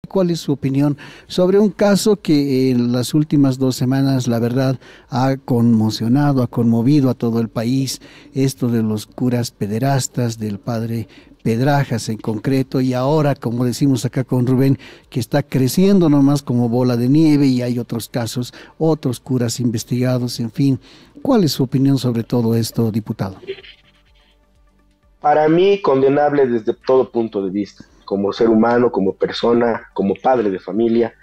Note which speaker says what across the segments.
Speaker 1: ¿Cuál es su opinión sobre un caso que en las últimas 2 semanas, la verdad, ha conmocionado, ha conmovido a todo el país? Esto de los curas pederastas, del padre Pedrajas en concreto, y ahora, como decimos acá con Rubén, que está creciendo nomás como bola de nieve, y hay otros casos, otros curas investigados, en fin. ¿Cuál es su opinión sobre todo esto, diputado?
Speaker 2: Para mí, condenable desde todo punto de vista, como ser humano, como persona, como padre de familia,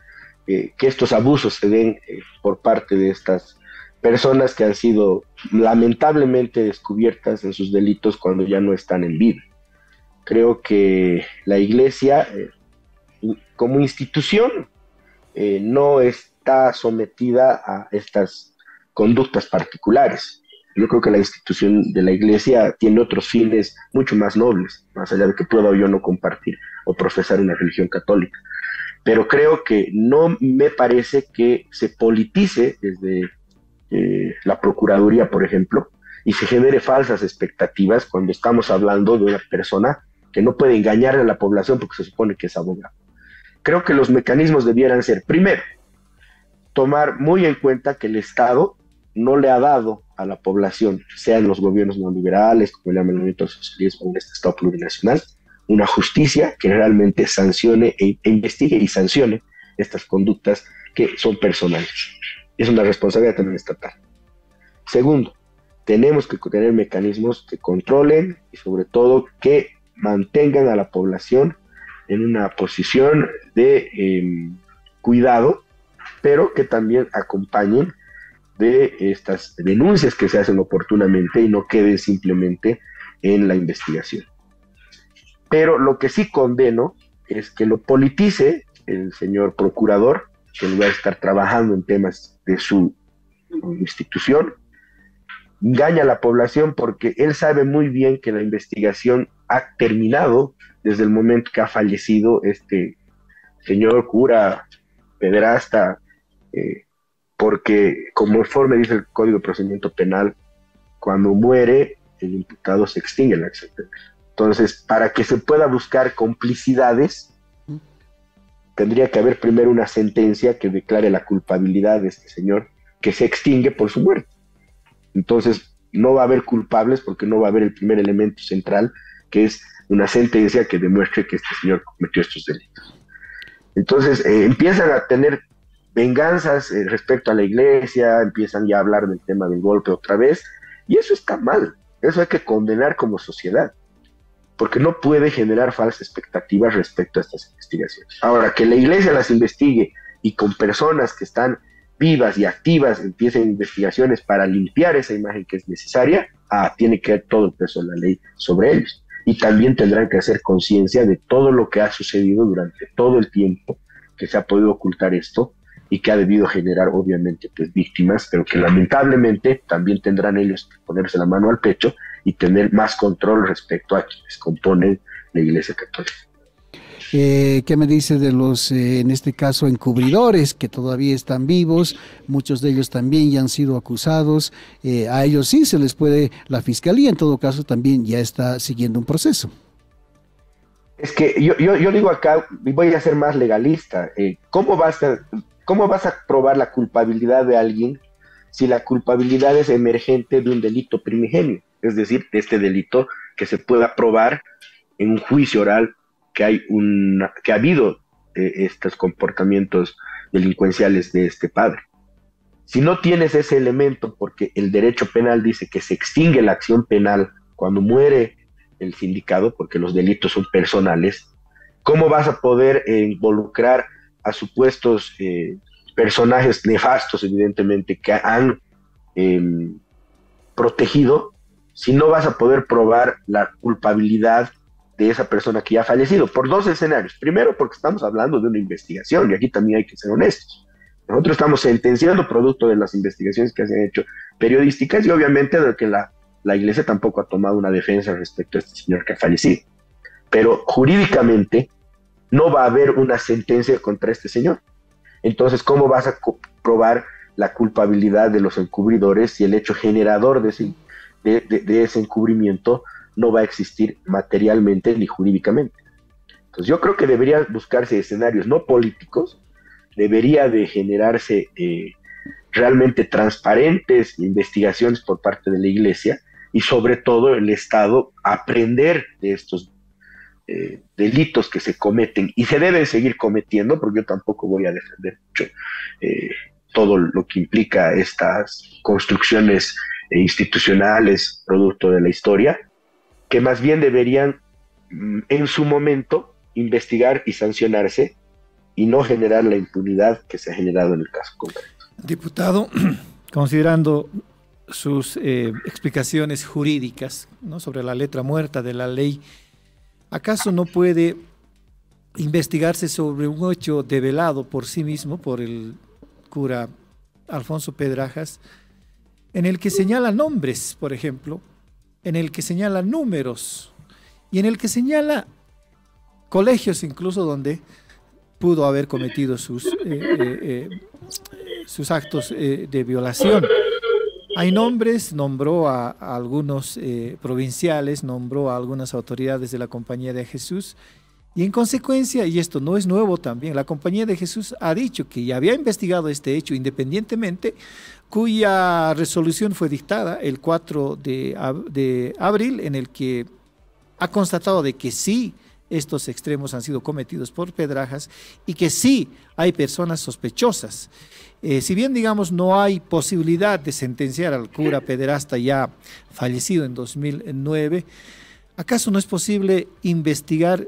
Speaker 2: que estos abusos se den por parte de estas personas que han sido lamentablemente descubiertas en sus delitos cuando ya no están en vida. Creo que la iglesia, como institución, no está sometida a estas conductas particulares. Yo creo que la institución de la iglesia tiene otros fines mucho más nobles, más allá de que pueda o yo no compartir o profesar una religión católica. Pero creo que no me parece que se politice desde la Procuraduría, por ejemplo, y se genere falsas expectativas cuando estamos hablando de una persona que no puede engañar a la población porque se supone que es abogado. Creo que los mecanismos debieran ser, primero, tomar muy en cuenta que el Estado no le ha dado a la población, sean los gobiernos neoliberales, como le llaman el movimiento socialismo en este Estado plurinacional, una justicia que realmente sancione e investigue y sancione estas conductas que son personales. Es una responsabilidad también estatal. Segundo, tenemos que tener mecanismos que controlen y sobre todo que mantengan a la población en una posición de cuidado, pero que también acompañen de estas denuncias que se hacen oportunamente y no queden simplemente en la investigación. Pero lo que sí condeno es que lo politice el señor procurador, que en lugar de estar trabajando en temas de su institución, engaña a la población porque él sabe muy bien que la investigación ha terminado desde el momento que ha fallecido este señor cura pederasta, porque como informe dice el Código de Procedimiento Penal, cuando muere el imputado se extingue la acción penal. Entonces, para que se pueda buscar complicidades, tendría que haber primero una sentencia que declare la culpabilidad de este señor, que se extingue por su muerte. Entonces, no va a haber culpables porque no va a haber el primer elemento central, que es una sentencia que demuestre que este señor cometió estos delitos. Entonces, empiezan a tener venganzas respecto a la iglesia, empiezan ya a hablar del tema del golpe otra vez, y eso está mal, eso hay que condenar como sociedad, porque no puede generar falsas expectativas respecto a estas investigaciones. Ahora, que la iglesia las investigue y con personas que están vivas y activas empiecen investigaciones para limpiar esa imagen que es necesaria, tiene que haber todo el peso de la ley sobre ellos. Y también tendrán que hacer conciencia de todo lo que ha sucedido durante todo el tiempo que se ha podido ocultar esto y que ha debido generar obviamente pues víctimas, pero que lamentablemente también tendrán ellos que ponerse la mano al pecho y tener más control respecto a quienes componen la Iglesia Católica.
Speaker 1: ¿Qué me dice de los, en este caso, encubridores que todavía están vivos? Muchos de ellos también ya han sido acusados. A ellos sí se les puede, la fiscalía en todo caso también ya está siguiendo un proceso.
Speaker 2: Es que yo digo acá, y voy a ser más legalista, ¿cómo vas a probar la culpabilidad de alguien si la culpabilidad es emergente de un delito primigenio? Es decir, de este delito que se pueda probar en un juicio oral que ha habido estos comportamientos delincuenciales de este padre. Si no tienes ese elemento, porque el derecho penal dice que se extingue la acción penal cuando muere el sindicado, porque los delitos son personales, ¿cómo vas a poder involucrar a supuestos personajes nefastos, evidentemente, que han protegido, si no vas a poder probar la culpabilidad de esa persona que ya ha fallecido? Por dos escenarios. Primero, porque estamos hablando de una investigación, y aquí también hay que ser honestos. Nosotros estamos sentenciando producto de las investigaciones que se han hecho periodísticas y obviamente de que la iglesia tampoco ha tomado una defensa respecto a este señor que ha fallecido. Pero jurídicamente no va a haber una sentencia contra este señor. Entonces, ¿cómo vas a probar la culpabilidad de los encubridores si el hecho generador de ese encubrimiento no va a existir materialmente ni jurídicamente? Entonces yo creo que debería buscarse escenarios no políticos, debería de generarse realmente transparentes investigaciones por parte de la Iglesia y sobre todo el Estado aprender de estos delitos que se cometen y se deben seguir cometiendo, porque yo tampoco voy a defender mucho todo lo que implica estas construcciones institucionales producto de la historia, que más bien deberían en su momento investigar y sancionarse y no generar la impunidad que se ha generado en el caso concreto.
Speaker 3: Diputado, considerando sus explicaciones jurídicas, ¿no?, sobre la letra muerta de la ley, ¿acaso no puede investigarse sobre un hecho develado por sí mismo, por el cura Alfonso Pedrajas, en el que señala nombres, por ejemplo, en el que señala números y en el que señala colegios incluso donde pudo haber cometido sus actos de violación? Hay nombres, nombró a algunos provinciales, nombró a algunas autoridades de la Compañía de Jesús y en consecuencia, y esto no es nuevo también, la Compañía de Jesús ha dicho que ya había investigado este hecho independientemente, cuya resolución fue dictada el 4 de abril, en el que ha constatado de que sí, estos extremos han sido cometidos por Pedrajas y que sí hay personas sospechosas. Si bien, digamos, no hay posibilidad de sentenciar al cura pederasta ya fallecido en 2009, ¿acaso no es posible investigar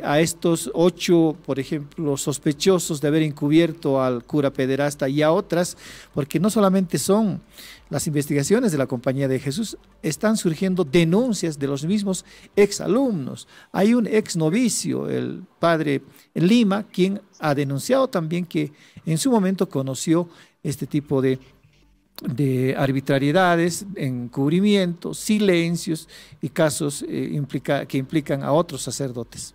Speaker 3: a estos 8, por ejemplo, sospechosos de haber encubierto al cura pederasta y a otras? Porque no solamente son las investigaciones de la Compañía de Jesús, están surgiendo denuncias de los mismos exalumnos. Hay un ex novicio, el padre Lima, quien ha denunciado también que en su momento conoció este tipo de arbitrariedades, encubrimientos, silencios y casos que implican a otros sacerdotes.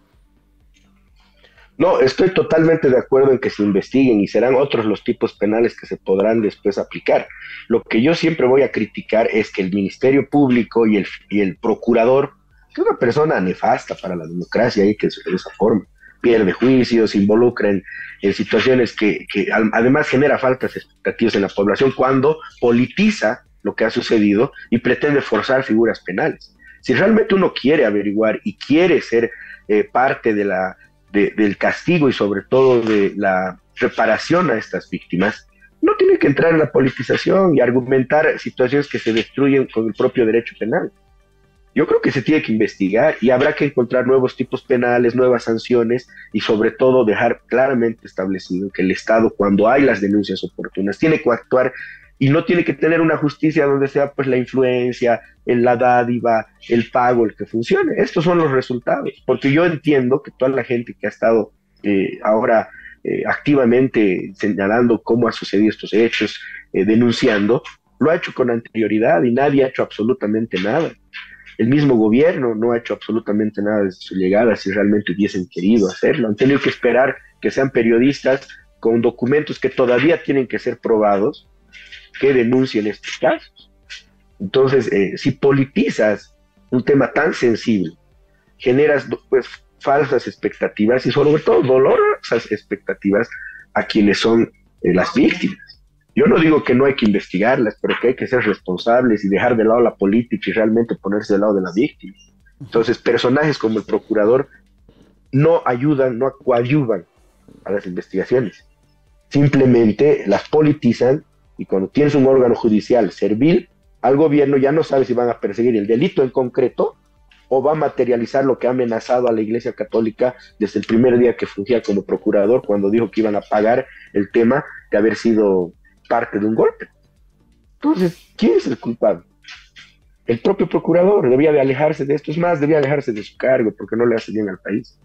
Speaker 2: No, estoy totalmente de acuerdo en que se investiguen y serán otros los tipos penales que se podrán después aplicar. Lo que yo siempre voy a criticar es que el Ministerio Público y el Procurador, que es una persona nefasta para la democracia y que de esa forma pierde juicios, se involucra en situaciones que además genera faltas expectativas en la población cuando politiza lo que ha sucedido y pretende forzar figuras penales. Si realmente uno quiere averiguar y quiere ser parte del castigo y sobre todo de la reparación a estas víctimas, no tiene que entrar en la politización y argumentar situaciones que se destruyen con el propio derecho penal. Yo creo que se tiene que investigar y habrá que encontrar nuevos tipos penales, nuevas sanciones y sobre todo dejar claramente establecido que el Estado, cuando hay las denuncias oportunas, tiene que actuar y no tiene que tener una justicia donde sea pues la influencia, la dádiva, el pago, el que funcione. Estos son los resultados, porque yo entiendo que toda la gente que ha estado ahora activamente señalando cómo ha sucedido estos hechos, denunciando, lo ha hecho con anterioridad y nadie ha hecho absolutamente nada. El mismo gobierno no ha hecho absolutamente nada desde su llegada, si realmente hubiesen querido hacerlo. Han tenido que esperar que sean periodistas con documentos que todavía tienen que ser probados, que denuncien estos casos. Entonces, si politizas un tema tan sensible, generas pues falsas expectativas y sobre todo dolorosas expectativas a quienes son las víctimas. Yo no digo que no hay que investigarlas, pero que hay que ser responsables y dejar de lado la política y realmente ponerse del lado de la víctima. Entonces, personajes como el procurador no ayudan, no coadyuvan a las investigaciones. Simplemente las politizan y cuando tienes un órgano judicial servil al gobierno ya no sabe si van a perseguir el delito en concreto o va a materializar lo que ha amenazado a la Iglesia Católica desde el primer día que fungía como procurador, cuando dijo que iban a pagar el tema de haber sido parte de un golpe. Entonces, ¿quién es el culpable? El propio procurador debía de alejarse de esto, es más, debía alejarse de su cargo porque no le hace bien al país.